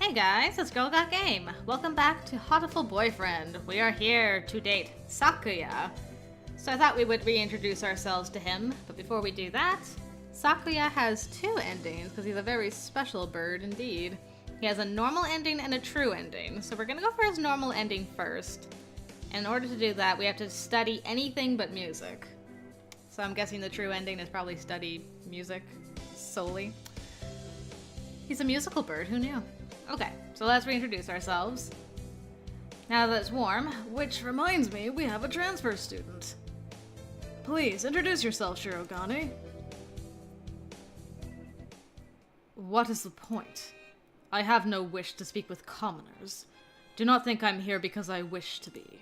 Hey guys, it's Girl Got Game. Welcome back to Hatoful Boyfriend. We are here to date Sakuya. So I thought we would reintroduce ourselves to him, but before we do that, Sakuya has two endings because he's a very special bird indeed. He has a normal ending and a true ending. So we're gonna go for his normal ending first. And in order to do that, we have to study anything but music. So I'm guessing the true ending is probably study music solely. He's a musical bird, who knew? Okay, so let's reintroduce ourselves. Now that it's warm, which reminds me, we have a transfer student. Please, introduce yourself, Shirogane. What is the point? I have no wish to speak with commoners. Do not think I'm here because I wish to be.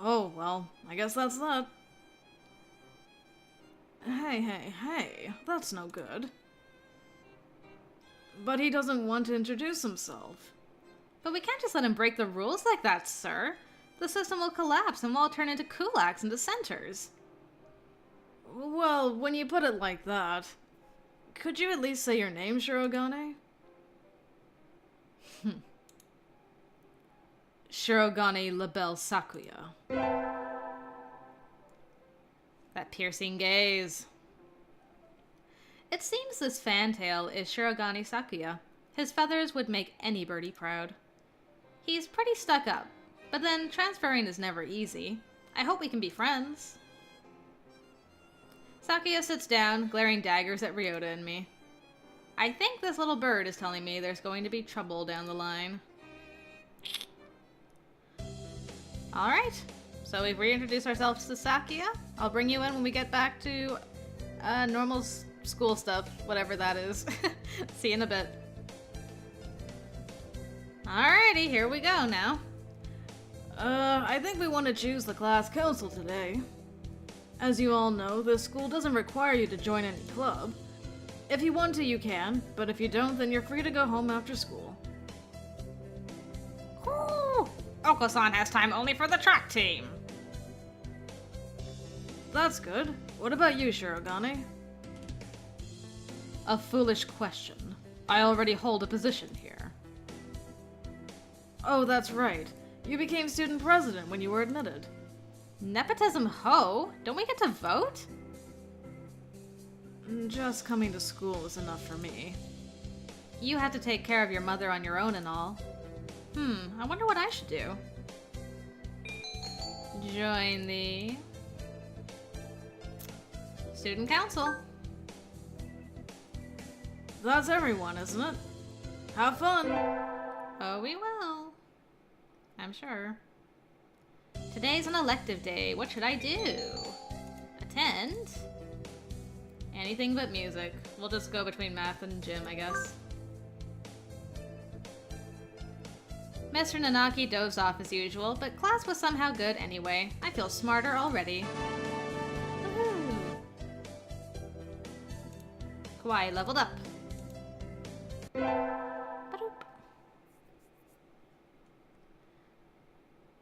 Oh, well, I guess that's that. Hey, that's no good. But he doesn't want to introduce himself. But we can't just let him break the rules like that, sir. The system will collapse and we'll all turn into kulaks and dissenters. Well, when you put it like that, could you at least say your name, Shirogane? Shirogane Labelle Sakuya. That piercing gaze. It seems this fantail is Shirogane Sakuya. His feathers would make any birdie proud. He's pretty stuck up, but then transferring is never easy. I hope we can be friends. Sakuya sits down, glaring daggers at Ryota and me. I think this little bird is telling me there's going to be trouble down the line. Alright, so we've reintroduced ourselves to Sakuya. I'll bring you in when we get back to normal school stuff, whatever that is. See you in a bit. Alrighty, here we go now. I think we want to choose the class council today. As you all know, this school doesn't require you to join any club. If you want to, you can, but if you don't, then you're free to go home after school. Ooh, Oko-san has time only for the track team. That's good. What about you, Shirogane? A foolish question. I already hold a position here. Oh, that's right. You became student president when you were admitted. Nepotism ho? Don't we get to vote? Just coming to school is enough for me. You had to take care of your mother on your own and all. I wonder what I should do. Join the student council. That's everyone, isn't it? Have fun! Oh, we will. I'm sure. Today's an elective day. What should I do? Attend? Anything but music. We'll just go between math and gym, I guess. Mr. Nanaki dozed off as usual, but class was somehow good anyway. I feel smarter already. Woohoo! Kawaii leveled up.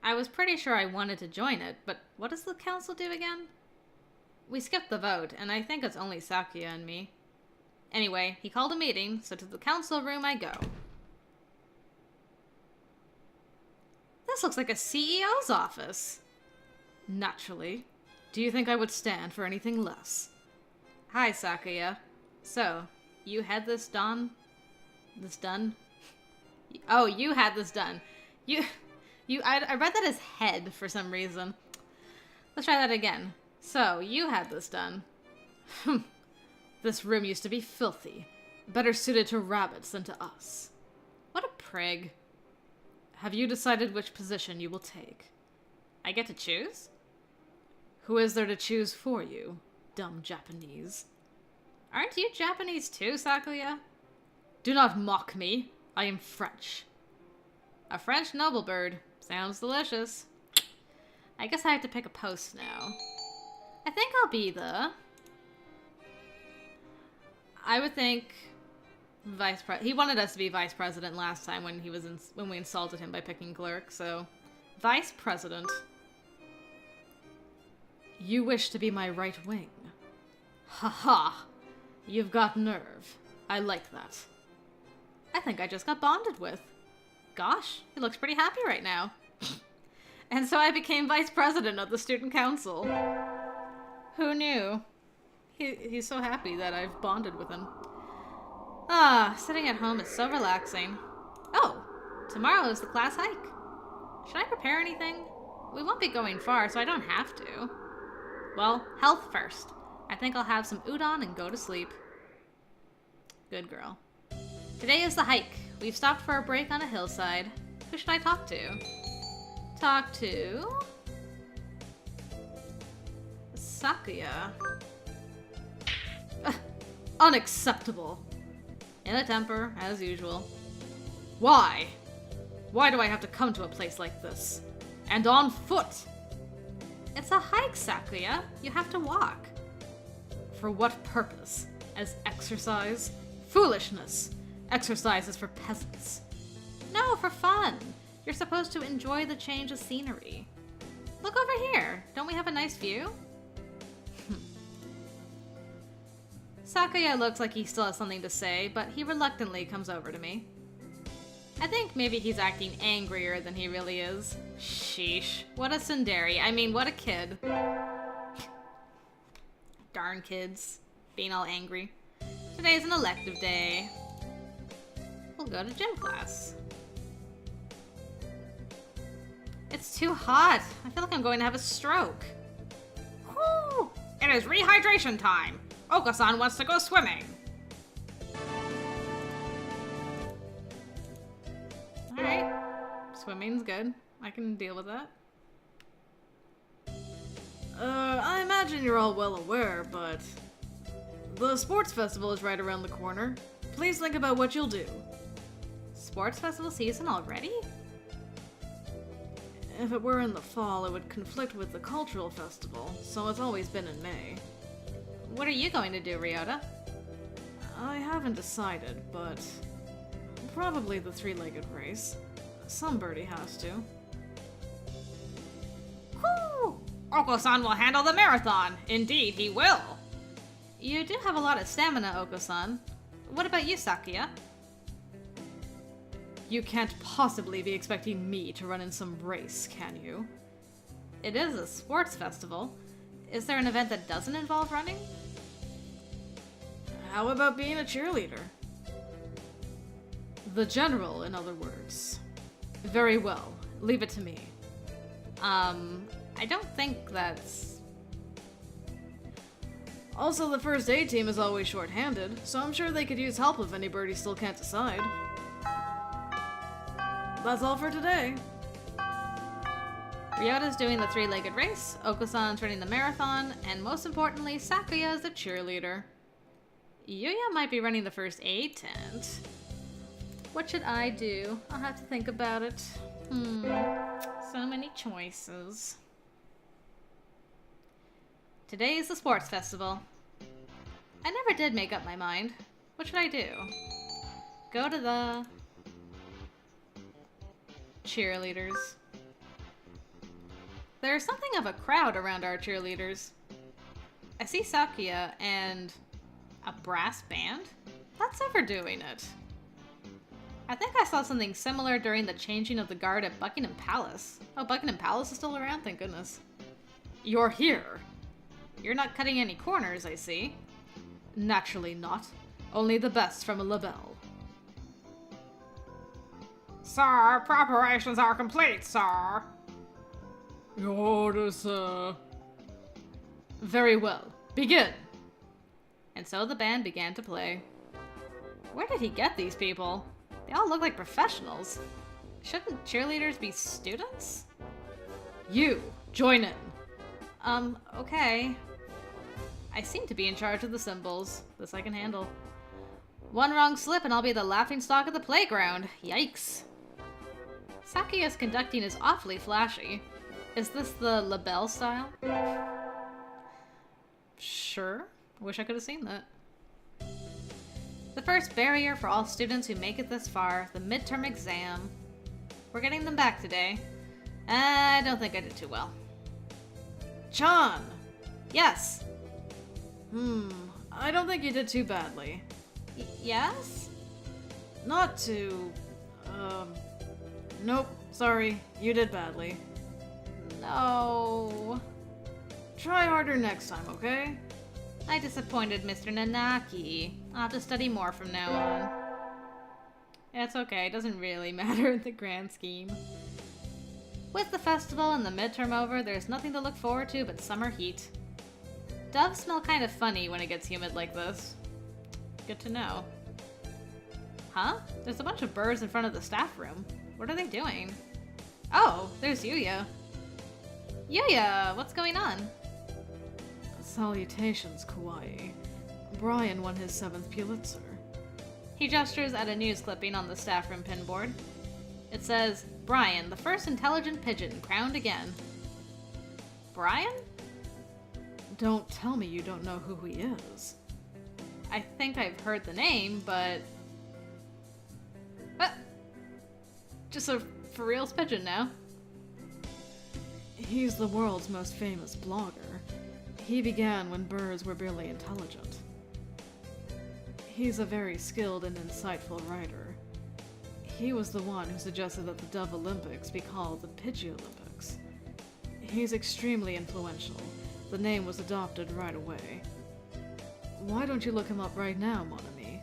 I was pretty sure I wanted to join it, but what does the council do again? We skipped the vote, and I think it's only Sakuya and me. Anyway, he called a meeting, so to the council room I go. This looks like a CEO's office. Naturally. Do you think I would stand for anything less? Hi, Sakuya. So, you had this done? Oh, you had this done. I read that as head for some reason. Let's try that again. So, you had this done. This room used to be filthy. Better suited to rabbits than to us. What a prig. Have you decided which position you will take? I get to choose? Who is there to choose for you, dumb Japanese? Aren't you Japanese too, Sakuya? Do not mock me. I am French. A French noble bird. Sounds delicious. I guess I have to pick a post now. I think I'll be the... I would think... Vice President. He wanted us to be Vice President last time when he was when we insulted him by picking clerk, so... Vice President. You wish to be my right wing. Ha ha! You've got nerve. I like that. I think I just got bonded with. Gosh, he looks pretty happy right now. And so I became vice president of the student council. Who knew? He's so happy that I've bonded with him. Ah, sitting at home is so relaxing. Oh, tomorrow is the class hike. Should I prepare anything? We won't be going far, so I don't have to. Well, health first. I think I'll have some udon and go to sleep. Good girl. Today is the hike. We've stopped for a break on a hillside. Who should I talk to? Talk to... Sakuya. Unacceptable. In a temper, as usual. Why? Why do I have to come to a place like this? And on foot? It's a hike, Sakuya. You have to walk. For what purpose? As exercise? Foolishness. Exercise is for peasants. No, for fun. You're supposed to enjoy the change of scenery. Look over here. Don't we have a nice view? Sakuya looks like he still has something to say, but he reluctantly comes over to me. I think maybe he's acting angrier than he really is. Sheesh. What a tsundere. I mean, what a kid. Darn kids. Being all angry. Today's an elective day. We'll go to gym class. It's too hot. I feel like I'm going to have a stroke. Whew! It is rehydration time. Oko-san wants to go swimming. Alright. Swimming's good. I can deal with that. I imagine you're all well aware, but... the sports festival is right around the corner. Please think about what you'll do. Sports festival season already? If it were in the fall, it would conflict with the cultural festival, so it's always been in May. What are you going to do, Ryota? I haven't decided, but... probably the three-legged race. Somebody has to. Whew! Oko-san will handle the marathon! Indeed, he will! You do have a lot of stamina, Oko-san. What about you, Sakuya? You can't possibly be expecting me to run in some race, can you? It is a sports festival. Is there an event that doesn't involve running? How about being a cheerleader? The general, in other words. Very well. Leave it to me. I don't think that's... Also, the first aid team is always short-handed, so I'm sure they could use help if anybody still can't decide. That's all for today. Ryota's doing the three-legged race, Oko-san's running the marathon, and most importantly, Sakuya is the cheerleader. Yuya might be running the first aid tent. What should I do? I'll have to think about it. So many choices. Today is the sports festival. I never did make up my mind. What should I do? Go to the... cheerleaders. There's something of a crowd around our cheerleaders. I see Sakuya and a brass band? That's overdoing it. I think I saw something similar during the changing of the guard at Buckingham Palace. Oh, Buckingham Palace is still around? Thank goodness. You're here. You're not cutting any corners, I see. Naturally not. Only the best from a labelle. Sir, preparations are complete, sir. Your order, sir. Very well. Begin. And so the band began to play. Where did he get these people? They all look like professionals. Shouldn't cheerleaders be students? You, join in. Okay. I seem to be in charge of the symbols. This I can handle. One wrong slip and I'll be the laughingstock of the playground. Yikes. Sakuya's conducting is awfully flashy. Is this the labelle style? Sure. Wish I could have seen that. The first barrier for all students who make it this far, the midterm exam. We're getting them back today. I don't think I did too well. Chan! Yes? I don't think you did too badly. Yes? not to... Nope, sorry, you did badly. No. Try harder next time, okay? I disappointed Mr. Nanaki. I'll have to study more from now on. It's okay, it doesn't really matter in the grand scheme. With the festival and the midterm over, there's nothing to look forward to but summer heat. Doves smell kind of funny when it gets humid like this. Good to know. Huh? There's a bunch of birds in front of the staff room. What are they doing? Oh, there's Yuya. Yuya, what's going on? Salutations, Kawaii. Brian won his 7th Pulitzer. He gestures at a news clipping on the staff room pinboard. It says, Brian, the first intelligent pigeon, crowned again. Brian? Don't tell me you don't know who he is. I think I've heard the name, but... Just a for reals pigeon now. He's the world's most famous blogger. He began when birds were barely intelligent. He's a very skilled and insightful writer. He was the one who suggested that the Dove Olympics be called the Pigeon Olympics. He's extremely influential. The name was adopted right away. Why don't you look him up right now, mon ami?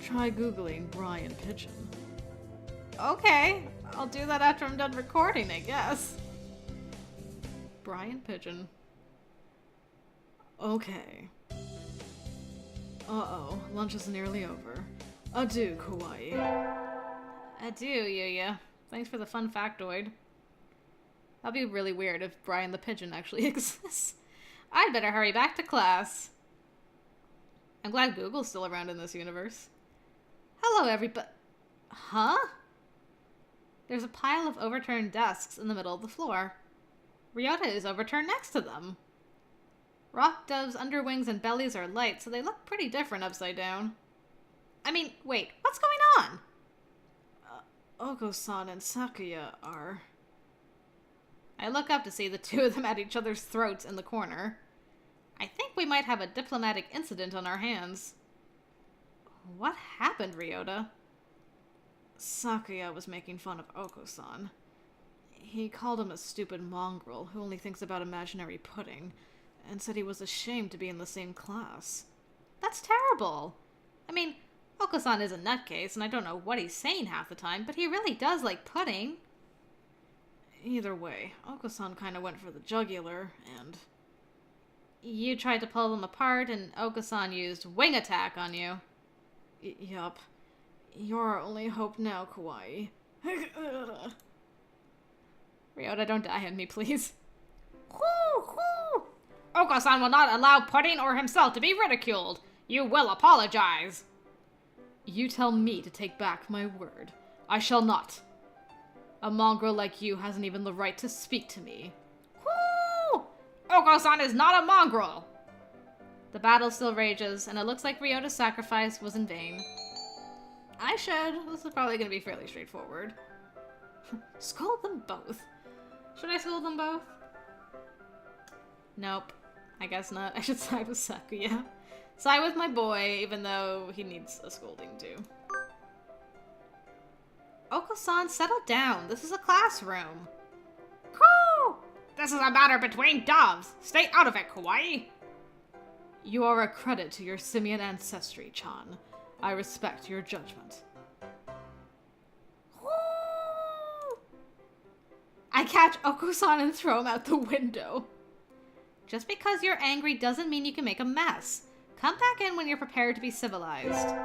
Try Googling Brian Pigeon. Okay, I'll do that after I'm done recording, I guess. Brian Pigeon. Okay. Uh-oh, lunch is nearly over. Adieu, Kawaii. Adieu, Yuya. Thanks for the fun factoid. That'd be really weird if Brian the Pigeon actually exists. I'd better hurry back to class. I'm glad Google's still around in this universe. Hello, everybody. Huh? There's a pile of overturned desks in the middle of the floor. Ryota is overturned next to them. Rock doves' underwings and bellies are light, so they look pretty different upside down. I mean, wait, what's going on? Oko-san and Sakuya are... I look up to see the two of them at each other's throats in the corner. I think we might have a diplomatic incident on our hands. What happened, Ryota? Sakuya was making fun of Oko-san. He called him a stupid mongrel who only thinks about imaginary pudding, and said he was ashamed to be in the same class. That's terrible. I mean, Oko-san is a nutcase, and I don't know what he's saying half the time, but he really does like pudding. Either way, Oko-san kinda went for the jugular, and... You tried to pull them apart, and Oko-san used wing attack on you. Yup. You're our only hope now, Kawaii. Ryota, don't die on me, please. Oko-san will not allow pudding or himself to be ridiculed. You will apologize. You tell me to take back my word. I shall not. A mongrel like you hasn't even the right to speak to me. Oko-san is not a mongrel! The battle still rages, and it looks like Ryota's sacrifice was in vain. I should. This is probably going to be fairly straightforward. Scold them both. Should I scold them both? Nope. I guess not. I should side with Sakuya. Side with my boy, even though he needs a scolding too. Oko-san, settle down. This is a classroom. Coo! This is a matter between doves. Stay out of it, Kawaii. You are a credit to your simian ancestry, Chan. I respect your judgment. I catch Oko-san and throw him out the window. Just because you're angry doesn't mean you can make a mess. Come back in when you're prepared to be civilized.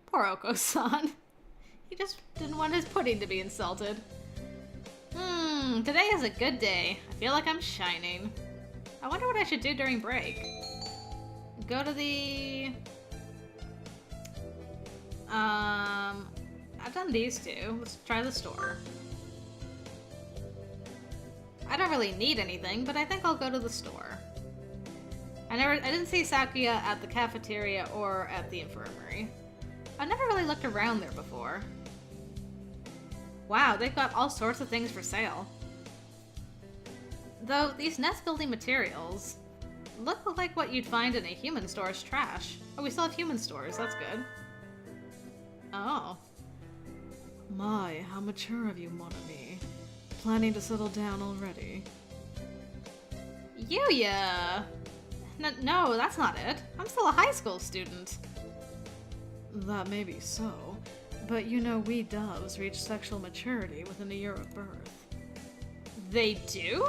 Poor Oko-san. He just didn't want his pudding to be insulted. Today is a good day. I feel like I'm shining. I wonder what I should do during break. Go to the... I've done these two. Let's try the store. I don't really need anything, but I think I'll go to the store. I didn't see Sakuya at the cafeteria or at the infirmary. I've never really looked around there before. Wow, they've got all sorts of things for sale. Though, these nest building materials look like what you'd find in a human store's trash. Oh, we still have human stores, that's good. Oh. My, how mature of you, mon ami. Planning to settle down already? Yuya! No, that's not it. I'm still a high school student. That may be so, but you know we doves reach sexual maturity within a year of birth. They do?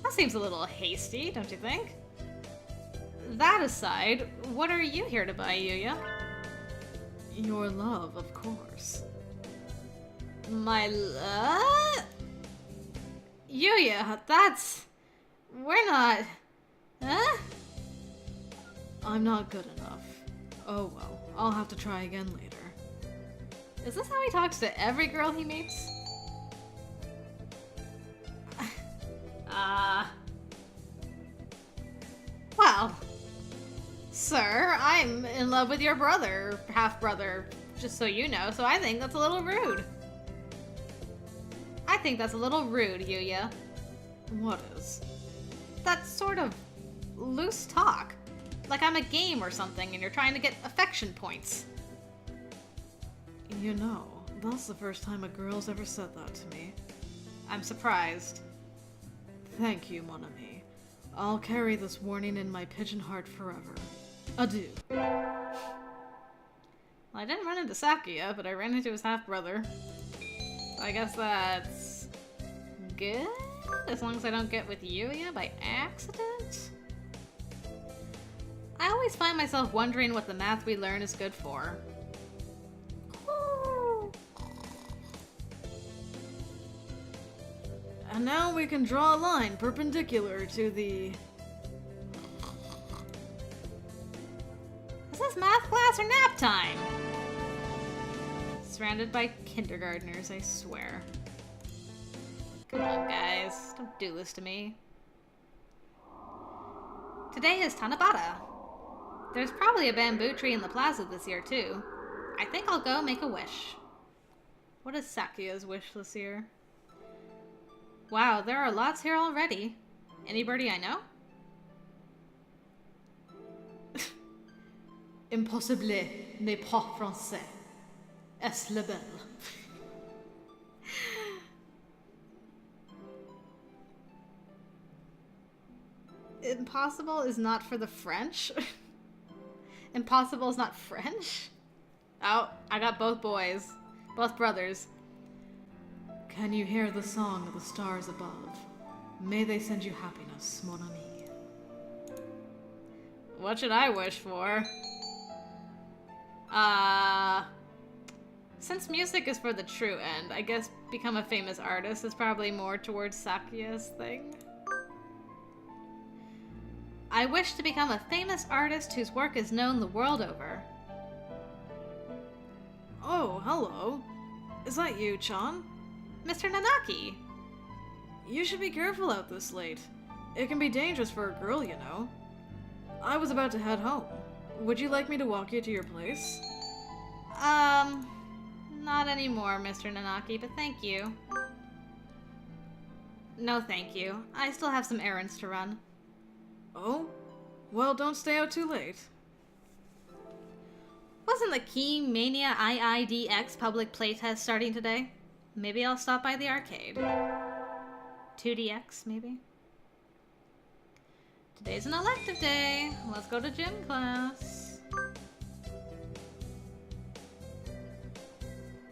That seems a little hasty, don't you think? That aside, what are you here to buy, Yuya? Your love, of course. My love? Yuya, that's... We're not... Huh? I'm not good enough. Oh well, I'll have to try again later. Is this how he talks to every girl he meets? Well, sir, I'm in love with your brother, half-brother, just so you know, so I think that's a little rude. I think that's a little rude, Yuya. What is? That sort of loose talk. Like I'm a game or something and you're trying to get affection points. You know, that's the first time a girl's ever said that to me. I'm surprised. Thank you, mon ami. I'll carry this warning in my pigeon heart forever. Adieu. Well, I didn't run into Sakuya, but I ran into his half-brother. So I guess that's good? As long as I don't get with Yuya by accident? I always find myself wondering what the math we learn is good for. And now we can draw a line perpendicular to the... Is this math class or nap time? Surrounded by kindergartners, I swear. Come on, guys. Don't do this to me. Today is Tanabata. There's probably a bamboo tree in the plaza this year, too. I think I'll go make a wish. What is Sakuya's wish this year? Wow, there are lots here already. Anybody I know? Impossible n'est pas français. Est le bel. Impossible is not for the French? Impossible is not French? Oh, I got both boys. Both brothers. Can you hear the song of the stars above? May they send you happiness, mon ami. What should I wish for? Since music is for the true end, I guess become a famous artist is probably more towards Sakuya's thing. I wish to become a famous artist whose work is known the world over. Oh, hello. Is that you, Chan? Mr. Nanaki! You should be careful out this late. It can be dangerous for a girl, you know. I was about to head home. Would you like me to walk you to your place? Not anymore, Mr. Nanaki, but thank you. No, thank you. I still have some errands to run. Oh? Well, don't stay out too late. Wasn't the Key Mania IIDX public playtest starting today? Maybe I'll stop by the arcade. 2DX, maybe? Today's an elective day. Let's go to gym class.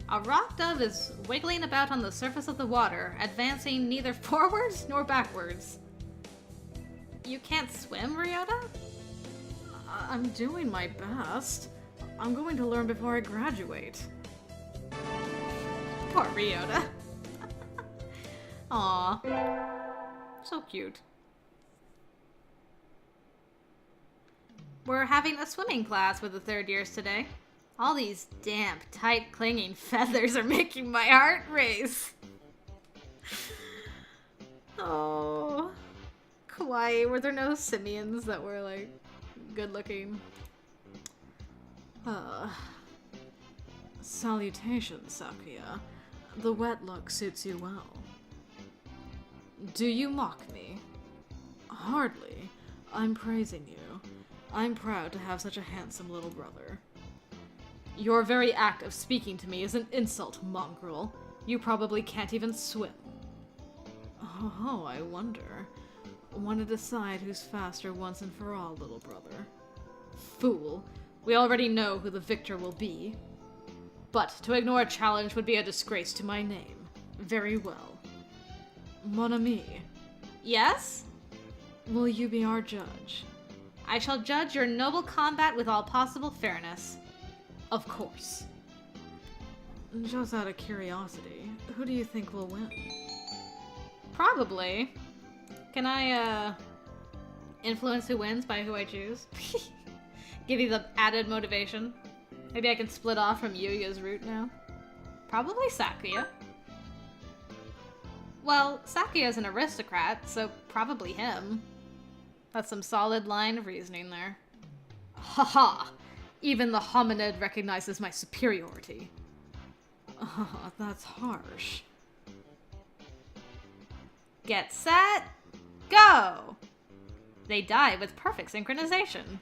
A rock dove is wiggling about on the surface of the water, advancing neither forwards nor backwards. You can't swim, Ryota? I'm doing my best. I'm going to learn before I graduate. Poor Ryota. Aw. So cute. We're having a swimming class with the third years today. All these damp, tight, clinging feathers are making my heart race. Oh. Kawaii, were there no simians that were, like, good looking? Salutations, Sakuya. The wet look suits you well. Do you mock me? Hardly. I'm praising you. I'm proud to have such a handsome little brother. Your very act of speaking to me is an insult, mongrel. You probably can't even swim. Oh, I wonder. Want to decide who's faster once and for all, little brother. Fool. We already know who the victor will be. But to ignore a challenge would be a disgrace to my name. Very well. Mon ami. Yes? Will you be our judge? I shall judge your noble combat with all possible fairness. Of course. Just out of curiosity, who do you think will win? Probably. Can I, influence who wins by who I choose? Give you the added motivation. Maybe I can split off from Yuya's route now. Probably Sakuya. Well, Sakuya's an aristocrat, so probably him. That's some solid line of reasoning there. Haha! Even the hominid recognizes my superiority. That's harsh. Get set, go! They die with perfect synchronization.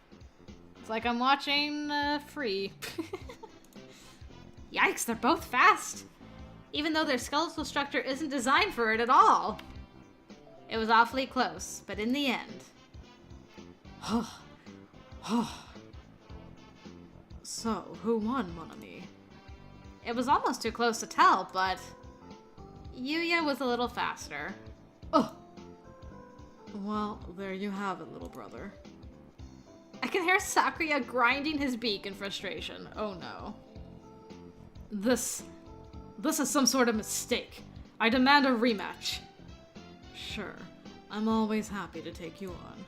It's like I'm watching Free. Yikes, they're both fast. Even though their skeletal structure isn't designed for it at all. It was awfully close, but in the end. So, who won, mon ami? It was almost too close to tell, but Yuya was a little faster. Oh! Well, there you have it, little brother. I can hear Sakuya grinding his beak in frustration. Oh no. This is some sort of mistake. I demand a rematch. Sure, I'm always happy to take you on.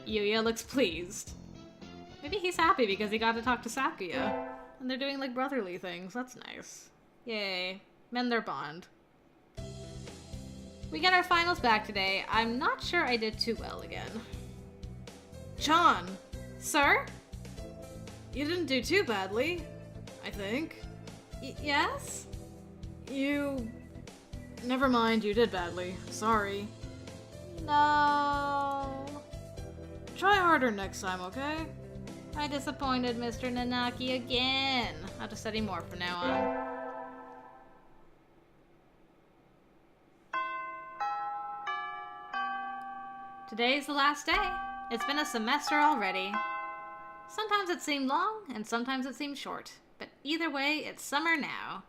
Yuya looks pleased. Maybe he's happy because he got to talk to Sakuya. And they're doing like brotherly things. That's nice. Yay. Mend their bond. We get our finals back today. I'm not sure I did too well again. John! Sir? You didn't do too badly, I think. Yes? Never mind, you did badly. Sorry. No. Try harder next time, okay? I disappointed Mr. Nanaki again. I'll have to study more from now on. Today's the last day. It's been a semester already. Sometimes it seemed long, and sometimes it seemed short. But either way, it's summer now.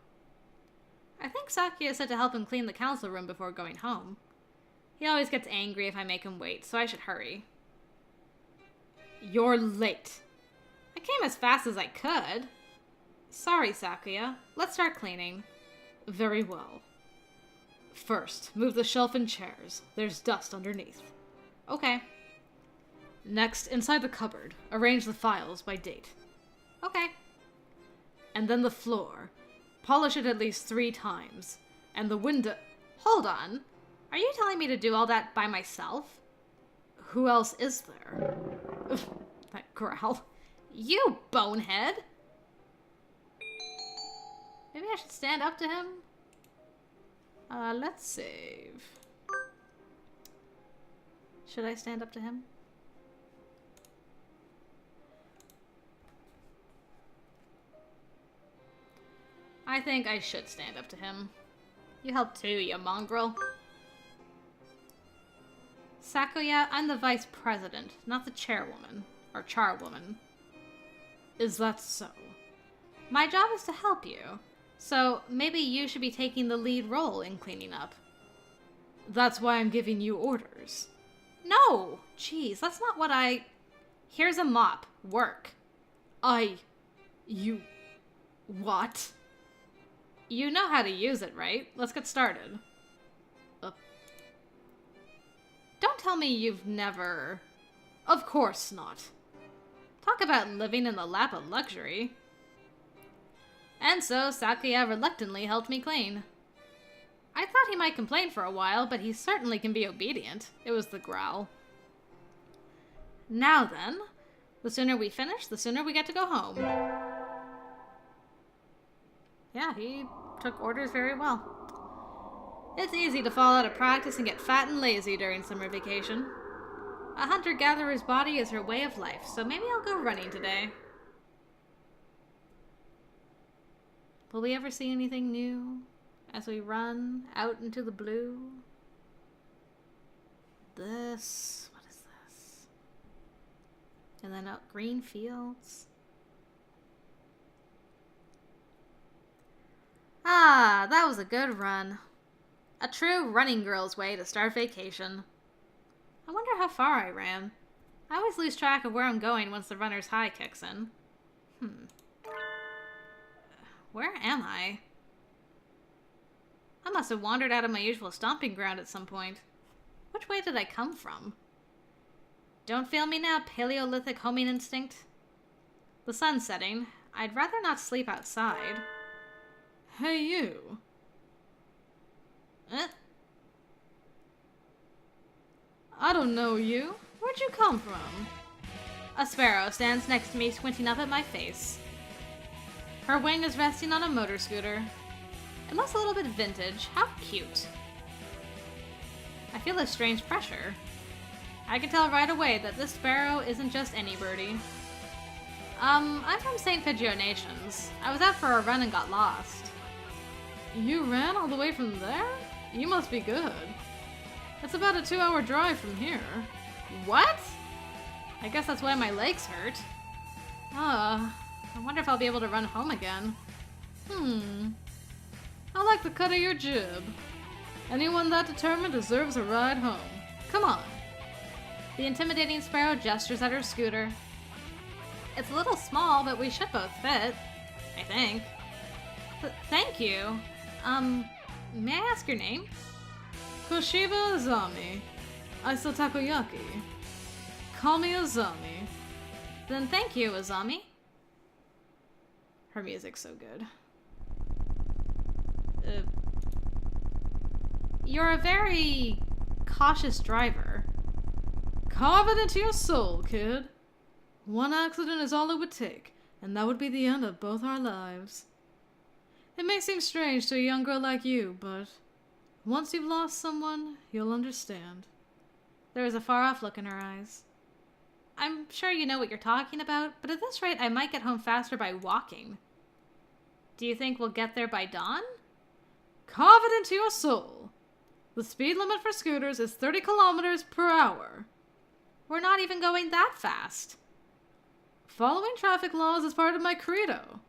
I think Sakuya said to help him clean the council room before going home. He always gets angry if I make him wait, so I should hurry. You're late. I came as fast as I could. Sorry, Sakuya. Let's start cleaning. Very well. First, move the shelf and chairs. There's dust underneath. Okay. Next, inside the cupboard, arrange the files by date. Okay. And then the floor. Polish it at least 3 times. And the window... Hold on. Are you telling me to do all that by myself? Who else is there? That growl. You bonehead! Maybe I should stand up to him? Let's save. Should I stand up to him? I think I should stand up to him. You help too, you mongrel. Sakuya, I'm the vice president, not the chairwoman. Or charwoman. Is that so? My job is to help you. So maybe you should be taking the lead role in cleaning up. That's why I'm giving you orders. No! Jeez, that's not what I... Here's a mop. Work. You... What? You know how to use it, right? Let's get started. Don't tell me you've never... Of course not. Talk about living in the lap of luxury. And so Sakuya reluctantly helped me clean. I thought he might complain for a while, but he certainly can be obedient. It was the growl. Now then, the sooner we finish, the sooner we get to go home. Yeah, he took orders very well. It's easy to fall out of practice and get fat and lazy during summer vacation. A hunter-gatherer's body is her way of life, so maybe I'll go running today. Will we ever see anything new as we run out into the blue? What is this? And then out green fields. Ah, that was a good run. A true running girl's way to start vacation. I wonder how far I ran. I always lose track of where I'm going once the runner's high kicks in. Where am I? I must have wandered out of my usual stomping ground at some point. Which way did I come from? Don't fail me now, Paleolithic homing instinct. The sun's setting. I'd rather not sleep outside. Hey, you. I don't know you. Where'd you come from? A sparrow stands next to me, squinting up at my face. Her wing is resting on a motor scooter. It looks a little bit vintage. How cute. I feel a strange pressure. I can tell right away that this sparrow isn't just any birdie. I'm from St. PigeoNations. I was out for a run and got lost. You ran all the way from there? You must be good. It's about a 2-hour drive from here. What? I guess that's why my legs hurt. I wonder if I'll be able to run home again. I like the cut of your jib. Anyone that determined deserves a ride home. Come on. The intimidating sparrow gestures at her scooter. It's a little small, but we should both fit. I think. Thank you. May I ask your name? Koshiba Azami. I sell takoyaki. Call me Azami. Then thank you, Azami. Her music's so good. You're a very cautious driver. Carve it into your soul, kid. One accident is all it would take, and that would be the end of both our lives. It may seem strange to a young girl like you, but once you've lost someone, you'll understand. There is a far-off look in her eyes. I'm sure you know what you're talking about, but at this rate, I might get home faster by walking. Do you think we'll get there by dawn? Carve it into your soul. The speed limit for scooters is 30 kilometers per hour. We're not even going that fast. Following traffic laws is part of my credo.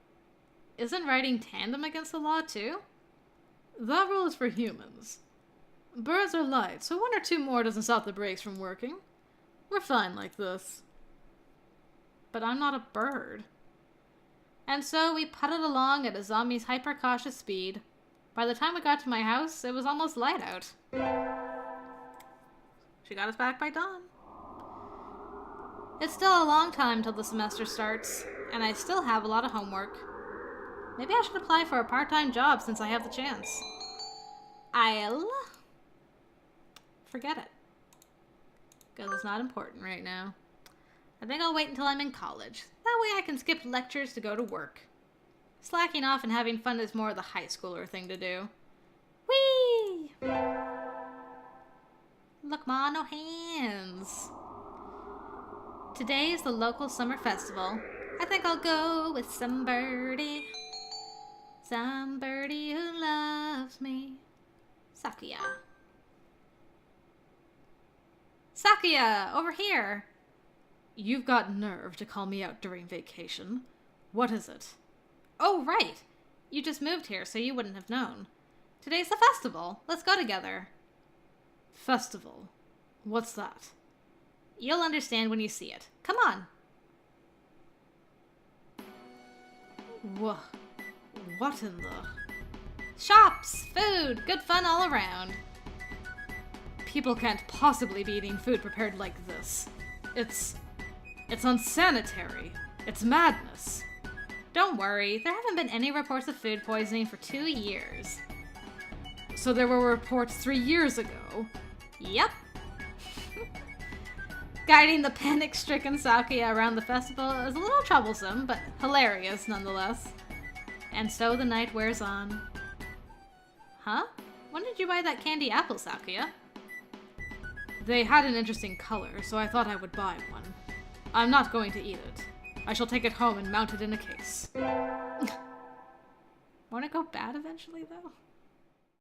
Isn't riding tandem against the law too? That rule is for humans. Birds are light, so 1 or 2 more doesn't stop the brakes from working. We're fine like this. But I'm not a bird. And so we putted along at Azami's hyper-cautious speed. By the time we got to my house, it was almost light out. She got us back by dawn. It's still a long time till the semester starts, and I still have a lot of homework. Maybe I should apply for a part-time job since I have the chance. I'll forget it. Because it's not important right now. I think I'll wait until I'm in college. That way I can skip lectures to go to work. Slacking off and having fun is more the high schooler thing to do. Whee! Look, Ma, no hands. Today is the local summer festival. I think I'll go with some birdie. Some birdie who loves me. Sakuya. Sakuya, over here. You've got nerve to call me out during vacation. What is it? Oh, right. You just moved here, so you wouldn't have known. Today's the festival. Let's go together. Festival? What's that? You'll understand when you see it. Come on. What in the... Shops! Food! Good fun all around. People can't possibly be eating food prepared like this. It's unsanitary. It's madness. Don't worry, there haven't been any reports of food poisoning for 2 years. So there were reports 3 years ago? Yep. Guiding the panic-stricken Sakuya around the festival is a little troublesome, but hilarious nonetheless. And so the night wears on. Huh? When did you buy that candy apple, Sakuya? They had an interesting color, so I thought I would buy one. I'm not going to eat it. I shall take it home and mount it in a case. Morning, to go bad eventually, though?